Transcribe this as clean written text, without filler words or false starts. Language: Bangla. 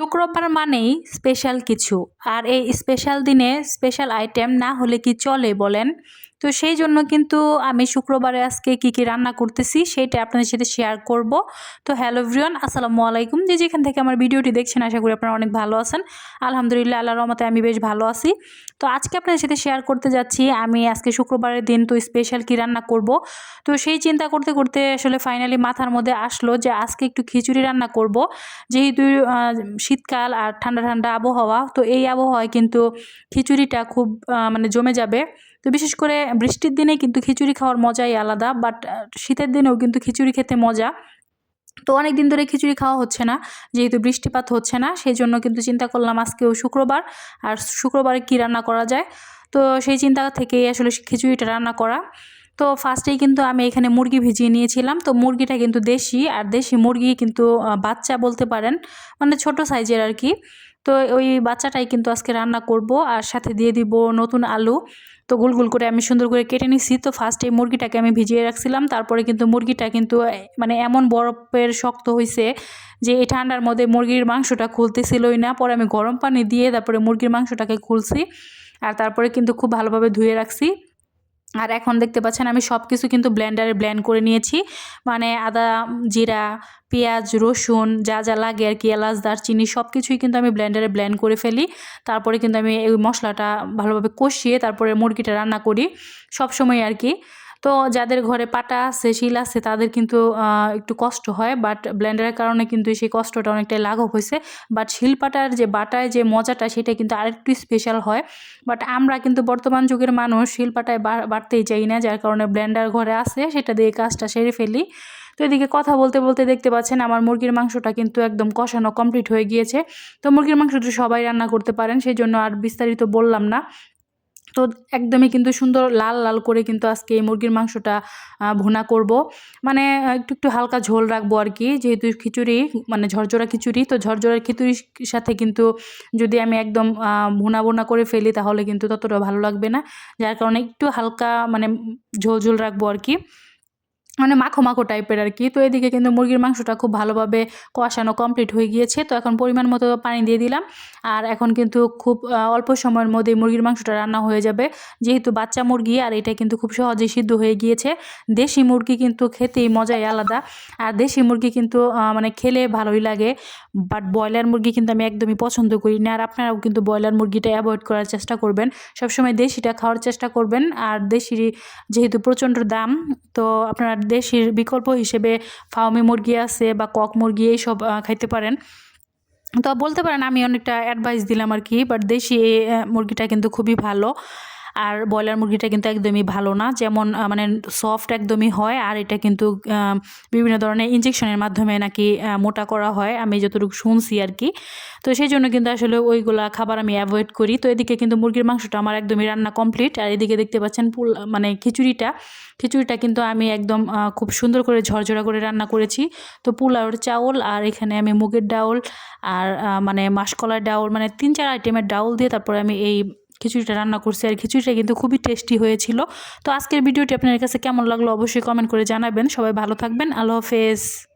শুক্রবার মানেই স্পেশাল কিছু, আর এই স্পেশাল দিনে স্পেশাল আইটেম না হলে কি চলে বলেন? তো সেই জন্য কিন্তু আমি শুক্রবারে আজকে কি কি রান্না করতেছি সেইটা আপনাদের সাথে শেয়ার করব। তো হ্যালো এভরিওয়ান, আসসালামু আলাইকুম। যেখান থেকে আমার ভিডিওটি দেখছেন আশা করি আপনারা অনেক ভালো আছেন। আলহামদুলিল্লাহ, আল্লাহর রহমতে আমি বেশ ভালো আছি। তো আজকে আপনাদের সাথে শেয়ার করতে যাচ্ছি আমি আজকে শুক্রবারের দিন তো স্পেশাল কি রান্না করব। তো সেই চিন্তা করতে করতে আসলে ফাইনালি মাথার মধ্যে আসলো যে আজকে একটু খিচুড়ি রান্না করব। যেহেতু শীতকাল আর ঠান্ডা ঠান্ডা আবহাওয়া, তো এই আবহাওয়ায় কিন্তু খিচুড়িটা খুব মানে জমে যাবে। তো বিশেষ করে বৃষ্টির দিনে কিন্তু খিচুড়ি খাওয়ার মজাই আলাদা, বাট শীতের দিনেও কিন্তু খিচুড়ি খেতে মজা। তো অনেক দিন ধরে খিচুড়ি খাওয়া হচ্ছে না, যেহেতু বৃষ্টিপাত হচ্ছে না, সেই জন্য কিন্তু চিন্তা করলাম আজকেও শুক্রবার, আর শুক্রবারে কী রান্না করা যায়। তো সেই চিন্তা থেকেই আসলে খিচুড়িটা রান্না করা। তো ফার্স্টেই কিন্তু আমি এখানে মুরগি ভিজিয়ে নিয়েছিলাম। তো মুরগিটা কিন্তু দেশি, আর দেশি মুরগি কিন্তু বাচ্চা বলতে পারেন, মানে ছোট সাইজের আর কি। তো ওই বাচ্চাটাই কিন্তু আজকে রান্না করব, আর সাথে দিয়ে দিব নতুন আলু। তো গোল গোল করে আমি সুন্দর করে কেটে নিছি। তো ফার্স্টে মুরগিটাকে আমি ভিজিয়ে রাখছিলাম, তারপরে কিন্তু মুরগিটা কিন্তু মানে এমন বরফের শক্ত হয়েছে যে এই ঠান্ডার মধ্যে মুরগির মাংসটা খুলতেছিলই না। পরে আমি গরম পানি দিয়ে তারপরে মুরগির মাংসটাকে খুলছি, আর তারপরে কিন্তু খুব ভালোভাবে ধুয়ে রাখছি। আর এখন দেখতে পাচ্ছেন আমি সব কিছু কিন্তু ব্লেন্ডারে ব্লেন্ড করে নিয়েছি, মানে আদা, জিরা, পেঁয়াজ, রসুন যা যা লাগে আর কি, এলাচ, দারচিনি সব কিছুই কিন্তু আমি ব্লেন্ডারে ব্লেন্ড করে ফেলি। তারপরে কিন্তু আমি এই মশলাটা ভালোভাবে কষিয়ে তারপরে মুরগিটা রান্না করি সব সময় আর কি। তো যাদের ঘরে পাটা আছে, শিল আছে, তাদের কিন্তু একটু কষ্ট হয়, বাট ব্লেন্ডারের কারণে কিন্তু সেই কষ্টটা অনেকটাই লাঘব হয়েছে। বাট শিলপাটার যে বাটায় যে মজাটা, সেটা কিন্তু আরেকটু স্পেশাল হয়। বাট আমরা কিন্তু বর্তমান যুগের মানুষ শিলপাটায় বাটতেই চাই না, যার কারণে ব্লেন্ডার ঘরে আছে, সেটা দিয়ে কাজটা সেরে ফেলি। তো এদিকে কথা বলতে বলতে দেখতে পাচ্ছেন আমার মুরগির মাংসটা কিন্তু একদম কষানো কমপ্লিট হয়ে গিয়েছে। তো মুরগির মাংসটা সবাই রান্না করতে পারেন, সেই জন্য আর বিস্তারিত বললাম না। তো একদমই কিন্তু সুন্দর লাল লাল করে কিন্তু আজকে এই মুরগির মাংসটা ভুনা করব। মানে একটু একটু হালকা ঝোল রাখবো আর কি, যেহেতু খিচুড়ি মানে ঝরঝরা খিচুড়ি। তো ঝরঝরা খিচুড়ির সাথে কিন্তু যদি আমি একদম ভুনা ভুনা করে ফেলি তাহলে কিন্তু ততটা ভালো লাগবে না, যার কারণে একটু হালকা মানে ঝোল ঝোল রাখবো আর কি, মানে মাখো মাখো টাইপের আর কি। তো এদিকে কিন্তু মুরগির মাংসটা খুব ভালোভাবে কষানো কমপ্লিট হয়ে গিয়েছে। তো এখন পরিমাণ মতো পানি দিয়ে দিলাম, আর এখন কিন্তু খুব অল্প সময়ের মধ্যে মুরগির মাংসটা রান্না হয়ে যাবে। যেহেতু বাচ্চা মুরগি, আর এটা কিন্তু খুব সহজেই সিদ্ধ হয়ে গিয়েছে। দেশি মুরগি কিন্তু খেতেই মজাই আলাদা, আর দেশি মুরগি কিন্তু মানে খেলে ভালোই লাগে। বাট ব্রয়লার মুরগি কিন্তু আমি একদমই পছন্দ করি না, আর আপনারাও কিন্তু ব্রয়লার মুরগিটা অ্যাভয়েড করার চেষ্টা করবেন, সবসময় দেশিটা খাওয়ার চেষ্টা করবেন। আর দেশি যেহেতু প্রচণ্ড দাম, তো আপনারা দেশির বিকল্প হিসেবে ফার্মি মুরগি আছে বা কক মুরগি এইসব খাইতে পারেন। তো বলতে পারেন আমি অনেকটা অ্যাডভাইস দিলাম আর কি, বাট দেশি মুরগিটা কিন্তু খুবই ভালো। আর ব্রয়লার মুরগিটা কিন্তু একদমই ভালো না, যেমন মানে সফট একদমই হয়, আর এটা কিন্তু বিভিন্ন ধরনের ইনজেকশনের মাধ্যমে নাকি মোটা করা হয়, আমি যতটুকু শুনছি আর কি। তো সেই জন্য কিন্তু আসলে ওইগুলা খাবার আমি অ্যাভয়েড করি। তো এদিকে কিন্তু মুরগির মাংসটা আমার একদমই রান্না কমপ্লিট, আর এদিকে দেখতে পাচ্ছেন মানে খিচুড়িটা কিন্তু আমি একদম খুব সুন্দর করে ঝরঝরা করে রান্না করেছি। তো পোলাওর চাউল, আর এখানে আমি মুগের ডাউল, আর মানে মাসকলার ডাউল, মানে 3-4 আইটেমের ডাউল দিয়ে তারপরে আমি এই খিচুড়িটা রান্না করছি, আর খিচুড়িটা কিন্তু খুবই টেস্টি হয়েছিল। তো আজকের ভিডিওটি আপনার কাছে কেমন লাগলো অবশ্যই কমেন্ট করে জানাবেন। সবাই ভালো থাকবেন, আল্লাহ হাফেজ।